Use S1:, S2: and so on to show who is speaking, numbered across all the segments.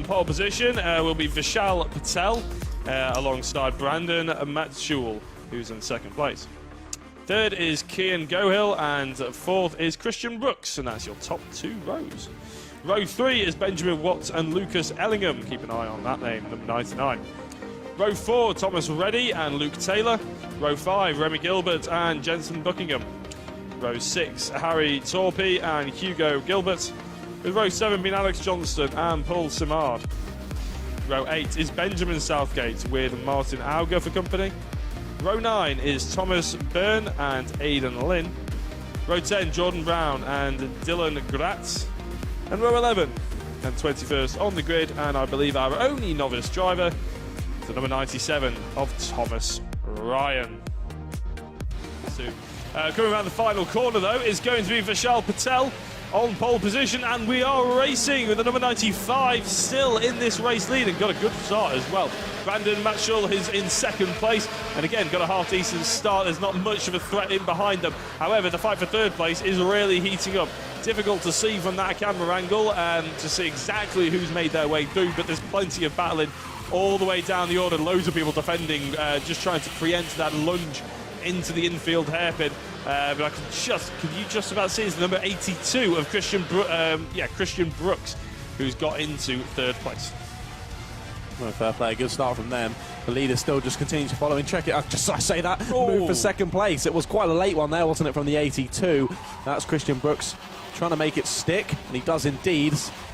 S1: pole position will be Vishal Patel alongside Brandon Matshul, who's in second place. Third is Kian Gohill, and fourth is Christian Brooks, and that's your top 2 rows. Row 3 is Benjamin Watts and Lucas Ellingham. Keep an eye on that name, number 99. Row 4, Thomas Reddy and Luke Taylor. Row 5, Remy Gilbert and Jensen Buckingham. Row 6, Harry Torpy and Hugo Gilbert. With row 7 being Alex Johnston and Paul Simard. Row 8 is Benjamin Southgate with Martin Auger for company. Row 9 is Thomas Byrne and Aidan Lynn. Row 10, Jordan Brown and Dylan Gratz. And row 11 and 21st on the grid, and I believe our only novice driver, the number 97 of Thomas Ryan. So, coming around the final corner though is going to be Vishal Patel on pole position, and we are racing with the number 95 still in this race lead and got a good start as well. Brandon Matchell is in second place, and again got a half decent start. There's not much of a threat in behind them. However, the fight for third place is really heating up. Difficult to see from that camera angle to see exactly who's made their way through, but there's plenty of battling all the way down the order. Loads of people defending, just trying to preempt that lunge into the infield hairpin. But can you just about see it's the number 82 of Christian Brooks, who's got into third place.
S2: Well, fair play, good start from them. The leader still just continues to follow and check it. I say that, move for second place. It was quite a late one there, wasn't it, from the 82. That's Christian Brooks trying to make it stick, and he does indeed.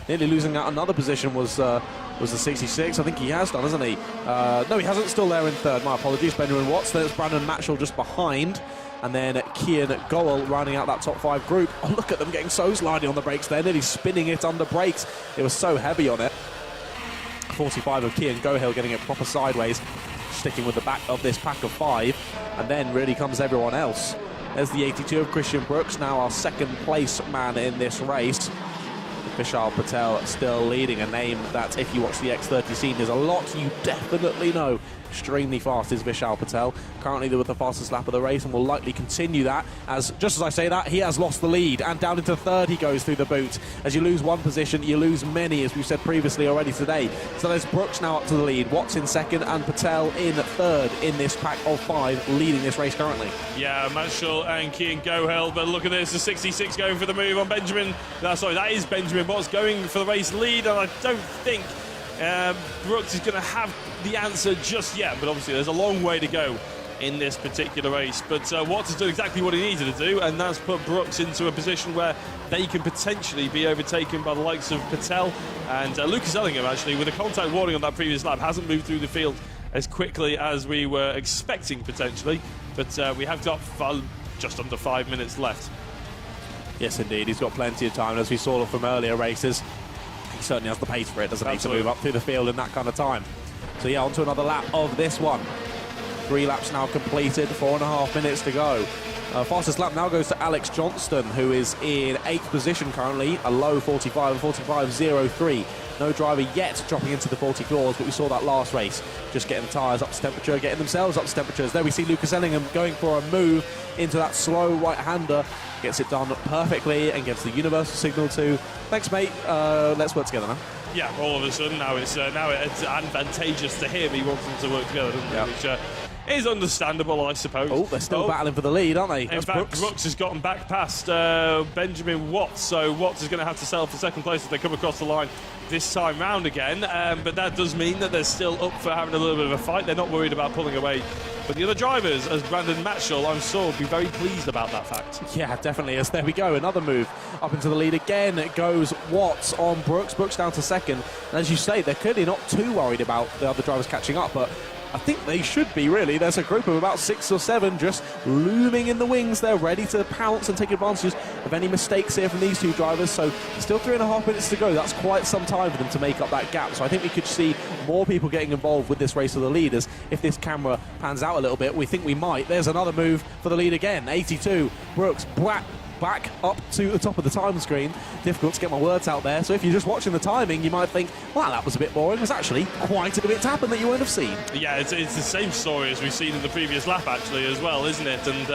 S2: Nearly losing out another position was the 66. I think he has done, hasn't he? No, he hasn't. Still there in third. My apologies. Benjamin Watts. There's Brandon Matchell just behind. And then Kian Goel rounding out that top 5 group. Oh, look at them getting so slidey on the brakes there. Nearly spinning it under brakes. It was so heavy on it. 45 of Kian Gohill getting it proper sideways, sticking with the back of this pack of 5. And then really comes everyone else. There's the 82 of Christian Brooks, now our second place man in this race. Vishal Patel still leading, a name that if you watch the X30 scene, there's a lot you definitely know. Extremely fast is Vishal Patel, currently with the fastest lap of the race, and will likely continue that, as just as I say that, he has lost the lead, and down into third he goes through the boot. As you lose one position, you lose many, as we've said previously already today. So there's Brooks now up to the lead, Watts in second, and Patel in third in this pack of 5, leading this race currently.
S1: Yeah, Matchell and Kian Gohill, but look at this, the 66 going for the move on Benjamin. That is Benjamin Watts going for the race lead, and I don't think Brooks is going to have the answer just yet, but obviously there's a long way to go in this particular race. But Watts has done exactly what he needed to do, and that's put Brooks into a position where they can potentially be overtaken by the likes of Patel and Lucas Ellingham, actually, with a contact warning on that previous lap, hasn't moved through the field as quickly as we were expecting potentially, but we have got just under 5 minutes left.
S2: Yes, indeed, he's got plenty of time, as we saw from earlier races. He certainly has the pace for it, doesn't he, to move up through the field in that kind of time. So yeah, on to another lap of this one. 3 laps now completed, 4.5 minutes to go. Fastest lap now goes to Alex Johnston, who is in 8th position currently, a low 45.03. No driver yet dropping into the 44s, but we saw that last race, just getting the tyres up to temperature, getting themselves up to temperatures. There we see Lucas Ellingham going for a move into that slow right-hander, gets it done perfectly and gives the universal signal to, thanks mate, let's work together now.
S1: Yeah, all of a sudden now it's advantageous to him. He wants them to work together, doesn't he? Which is understandable, I suppose.
S2: Oh, they're still battling for the lead, aren't they?
S1: In fact, Brooks has gotten back past Benjamin Watts, so Watts is going to have to settle for second place if they come across the line this time round again. But that does mean that they're still up for having a little bit of a fight. They're not worried about pulling away. But the other drivers, as Brandon Matchell, I'm sure, will be very pleased about that fact.
S2: Yeah, definitely. As there we go, another move up into the lead again. It goes Watts on Brooks. Brooks down to second. And as you say, they're clearly not too worried about the other drivers catching up, but I think they should be, really. There's a group of about 6 or 7 just looming in the wings. They're ready to pounce and take advantage of any mistakes here from these 2 drivers. So still 3.5 minutes to go. That's quite some time for them to make up that gap. So I think we could see more people getting involved with this race of the leaders. If this camera pans out a little bit, we think we might. There's another move for the lead again. 82, Brooks, back up to the top of the time screen. Difficult to get my words out there. So if you're just watching the timing, you might think, wow, that was a bit boring. There's actually quite a bit to happen that you won't have seen.
S1: Yeah, it's the same story as we've seen in the previous lap, actually, as well, isn't it? And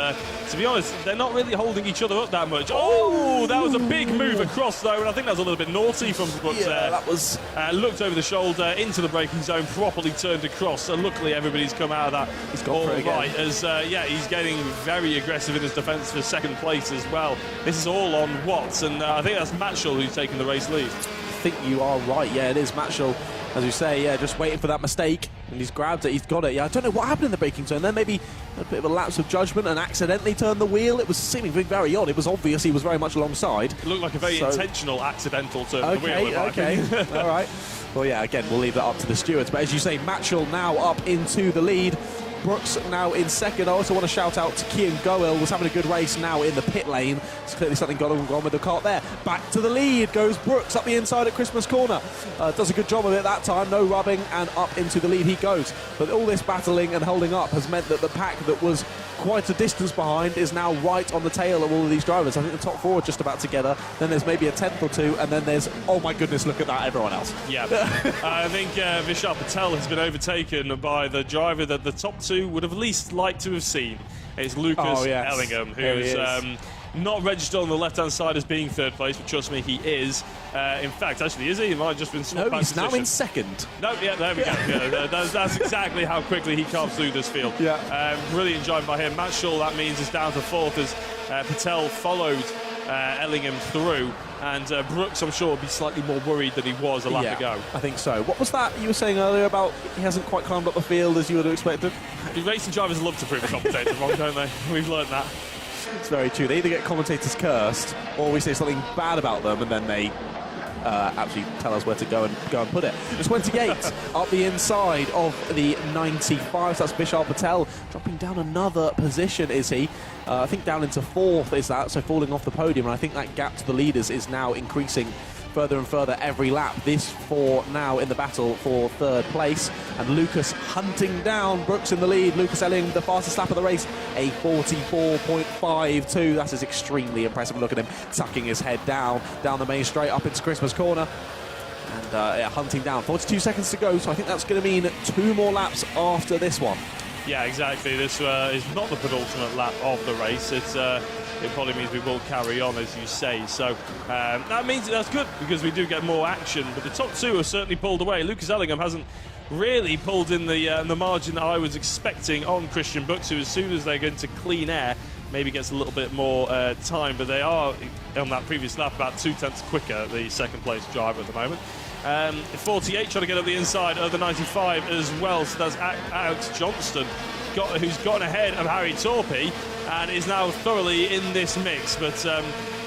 S1: to be honest, they're not really holding each other up that much. Oh, that was a big move across, though, and I think that was a little bit naughty from Brooks there.
S2: That was...
S1: looked over the shoulder into the braking zone, properly turned across. So luckily, everybody's come out of that.
S2: He's got
S1: all
S2: for it again.
S1: right. As he's getting very aggressive in his defence for second place as well. This is all on Watts, and I think that's Matchell who's taking the race lead.
S2: I think you are right. Yeah, it is Matchell, as you say. Yeah, just waiting for that mistake, and he's grabbed it. He's got it. Yeah, I don't know what happened in the braking zone. Then maybe a bit of a lapse of judgment and accidentally turned the wheel. It was seeming very odd. It was obvious he was very much alongside.
S1: It looked like a very intentional accidental turn of the wheel.
S2: Okay. All right. Well, yeah. Again, we'll leave that up to the stewards. But as you say, Matchell now up into the lead. Brooks now in second. I also want to shout out to Kian Goel, was having a good race now in the pit lane. It's clearly something gone with the kart there. Back to the lead goes Brooks up the inside at Christmas corner. Does a good job of it that time, no rubbing, and up into the lead he goes. But all this battling and holding up has meant that the pack that was quite a distance behind is now right on the tail of all of these drivers. I think the top four are just about together. Then there's maybe a tenth or two, and then there's, oh my goodness, look at that, everyone else.
S1: Yeah. I think Vishal Patel has been overtaken by the driver that the top two would have least liked to have seen. It's Lucas Ellingham, who's not registered on the left-hand side as being third place, but trust me, he is. In fact, actually, is he? He might have just been swapped back
S2: he's
S1: position.
S2: now in second.
S1: No, yeah, there we go. Yeah, that's exactly how quickly he carves through this field.
S2: Yeah.
S1: Brilliant job by him. Matchell, that means, is down to fourth as Patel followed Ellingham through. And Brooks, I'm sure, will be slightly more worried than he was a lap ago.
S2: I think so. What was that you were saying earlier about he hasn't quite climbed up the field as you would have expected?
S1: The racing drivers love to prove a commentator wrong, don't they? We've learned that.
S2: It's very true. They either get commentators cursed, or we say something bad about them, and then they actually tell us where to go and put it. 28 up the inside of the 95. So that's Vishal Patel dropping down another position. Is he? I think down into fourth is that. So falling off the podium, and I think that gap to the leaders is now increasing further and further every lap. This for now in the battle for third place, and Lucas hunting down Brooks in the lead. Lucas Elling, the fastest lap of the race, a 44.52. That is extremely impressive. Look at him tucking his head down the main straight up into Christmas corner, and hunting down. 42 seconds to go, so I think that's going to mean 2 more laps after this one.
S1: Yeah, exactly. This is not the penultimate lap of the race. It probably means we will carry on, as you say. So that means that's good, because we do get more action. But the top two are certainly pulled away. Lucas Ellingham hasn't really pulled in the margin that I was expecting on Christian Brooks, who as soon as they get into clean air, maybe gets a little bit more time. But they are, on that previous lap, about 2/10 quicker, the second place driver at the moment. 48 trying to get up the inside of the 95 as well. So that's Alex Johnston, who's gotten ahead of Harry Torpey and is now thoroughly in this mix. But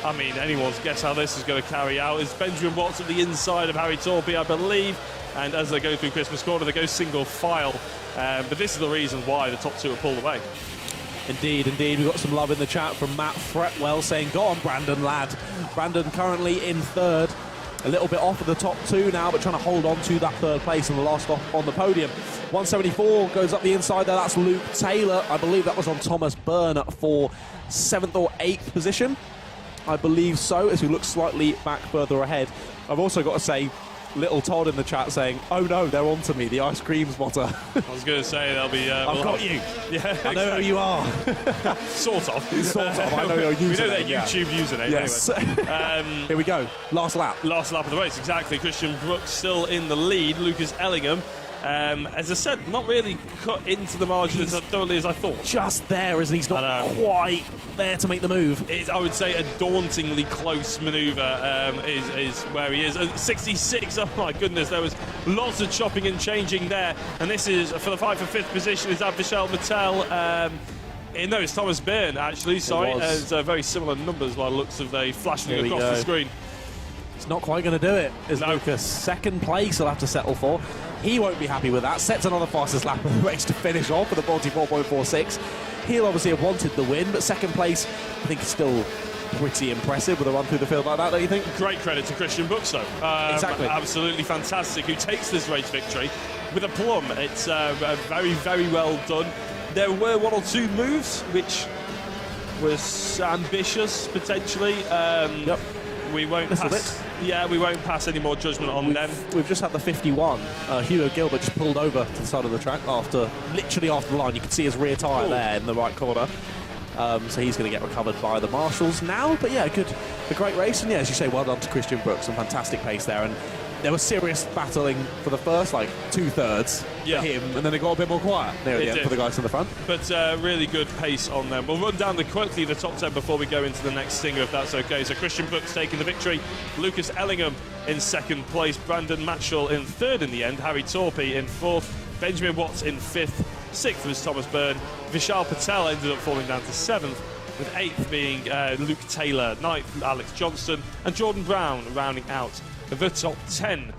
S1: I mean, anyone's guess how this is going to carry out. It's Benjamin Watts at the inside of Harry Torpey, I believe, and as they go through Christmas corner, they go single file. But this is the reason why the top two are pulled away.
S2: Indeed. We've got some love in the chat from Matt Fretwell saying, go on, Brandon, lad. Brandon currently in third. A little bit off of the top two now, but trying to hold on to that third place and the last off on the podium. 174 goes up the inside there. That's Luke Taylor. I believe that was on Thomas Byrne for 7th or 8th position. I believe so, as we look slightly back further ahead. I've also got to say, Little Todd in the chat saying, oh no, they're on to me, the ice cream spotter.
S1: I was going to say they'll be...
S2: I've got you.
S1: Yeah,
S2: I know who you are.
S1: Sort of.
S2: Sort of. I know your username.
S1: We know their YouTube username.
S2: Yes.
S1: Anyway.
S2: Here we go. Last lap.
S1: Last lap of the race, exactly. Christian Brooks still in the lead. Lucas Ellingham, as I said, not really cut into the margin as thoroughly as I thought.
S2: Just there, isn't he? He's not quite there to make the move.
S1: I would say a dauntingly close manoeuvre is where he is. 66, oh my goodness, there was lots of chopping and changing there. And this is, for the fight for 5th position, is Vishal Patel. No, it's Thomas Byrne, actually, sorry. It's very similar numbers by the looks of they flashing across the screen.
S2: It's not quite going to do it, is Lucas. Second place he'll have to settle for. He won't be happy with that. Sets another fastest lap of the race to finish off with a 44.46. He'll obviously have wanted the win, but second place, I think, is still pretty impressive with a run through the field like that, don't you think?
S1: Great credit to Christian Brooks, though.
S2: Exactly.
S1: Absolutely fantastic, who takes this race victory with a plum. It's very, very well done. There were 1 or 2 moves which was ambitious, potentially.
S2: Yep.
S1: We won't pass. Yeah, we won't pass any more judgment on them.
S2: We've just had the 51. Hugo Gilbert just pulled over to the side of the track literally after the line. You can see his rear tyre there in the right corner. So he's going to get recovered by the marshals now. But yeah, a great race. And yeah, as you say, well done to Christian Brooks. Some fantastic pace there. And there was serious battling for the first, like, 2/3 for him. And then it got a bit more quiet near the end for the guys in the front.
S1: But really good pace on them. We'll run down quickly the top 10 before we go into the next stinger, if that's okay. So Christian Brooks taking the victory. Lucas Ellingham in second place. Brandon Matchell in third in the end. Harry Torpy in fourth. Benjamin Watts in fifth. Sixth was Thomas Byrne. Vishal Patel ended up falling down to seventh, with eighth being Luke Taylor. Ninth, Alex Johnston. And Jordan Brown rounding out the top 10